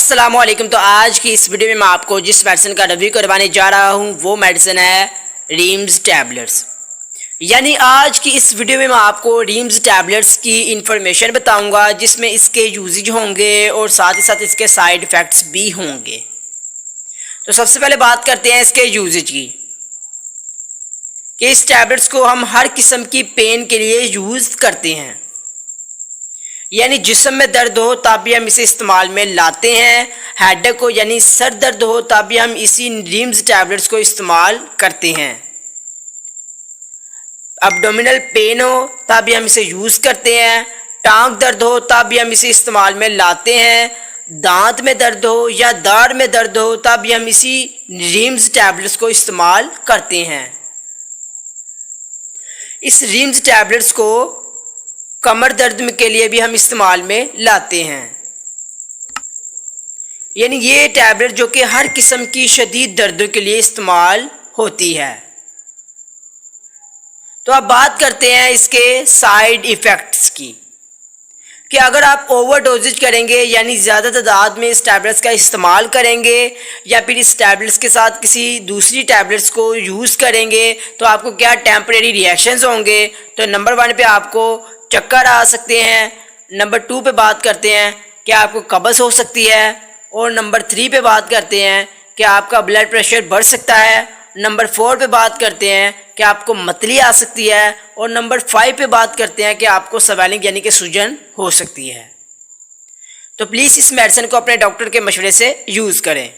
अस्सलाम वालेकुम। तो आज की इस वीडियो में मैं आपको जिस मेडिसिन का रिव्यू करवाने जा रहा हूँ वो मेडिसिन है रीम्स टैबलेट्स। यानी आज की इस वीडियो में मैं आपको रीम्स टैबलेट्स की इंफॉर्मेशन बताऊंगा जिसमें इसके यूजेज होंगे और साथ ही साथ इसके साइड इफ़ेक्ट्स भी होंगे। तो सबसे पहले बात करते हैं इसके यूजेज की कि इस टैबलेट्स को हम हर किस्म की पेन के लिए यूज़ करते हैं। यानी जिस्म में दर्द हो तब भी हम इसे इस्तेमाल में लाते हैं। हेडेक हो यानी सर दर्द हो तब भी हम इसी रीम्स टैबलेट्स को इस्तेमाल करते हैं। एब्डोमिनल पेन हो तब भी हम इसे यूज़ करते हैं। टांग दर्द हो तब भी हम इसे इस्तेमाल में लाते हैं। दांत में दर्द हो या दाढ़ में दर्द हो तब भी हम इसी रीम्स टैबलेट्स को इस्तेमाल करते हैं। इस रीम्स टैबलेट्स को कमर दर्द के लिए भी हम इस्तेमाल में लाते हैं। यानी ये टैबलेट जो कि हर किस्म की शदीद दर्दों के लिए इस्तेमाल होती है। तो अब बात करते हैं इसके साइड इफ़ेक्ट्स की कि अगर आप ओवर डोजेज करेंगे यानी ज़्यादा तादाद में इस टैबलेट्स का इस्तेमाल करेंगे या फिर इस टैबलेट्स के साथ किसी दूसरी टैबलेट्स को यूज़ करेंगे तो आपको क्या टेम्परेरी रिएक्शंस होंगे। तो नंबर 1 पे आपको चक्कर आ सकते हैं। नंबर 2 पे बात करते हैं कि आपको कब्ज़ हो सकती है। और नंबर 3 पे बात करते हैं कि आपका ब्लड प्रेशर बढ़ सकता है। नंबर 4 पे बात करते हैं कि आपको मतली आ सकती है। और नंबर 5 पे बात करते हैं कि आपको स्वेलिंग यानी कि सूजन हो सकती है। तो प्लीज़ इस मेडिसिन को अपने डॉक्टर के मशवरे से यूज़ करें।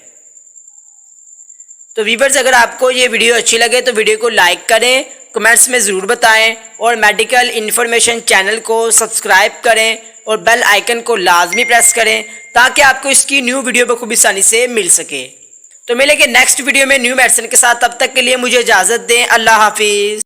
तो व्यूअर्स, अगर आपको ये वीडियो अच्छी लगे तो वीडियो को लाइक करें, कमेंट्स में ज़रूर बताएं और मेडिकल इन्फॉर्मेशन चैनल को सब्सक्राइब करें और बेल आइकन को लाजमी प्रेस करें ताकि आपको इसकी न्यू वीडियो बखूबी आसानी से मिल सके। तो मिलेंगे नेक्स्ट वीडियो में न्यू मेडिसिन के साथ। तब तक के लिए मुझे इजाज़त दें। अल्लाह हाफिज़।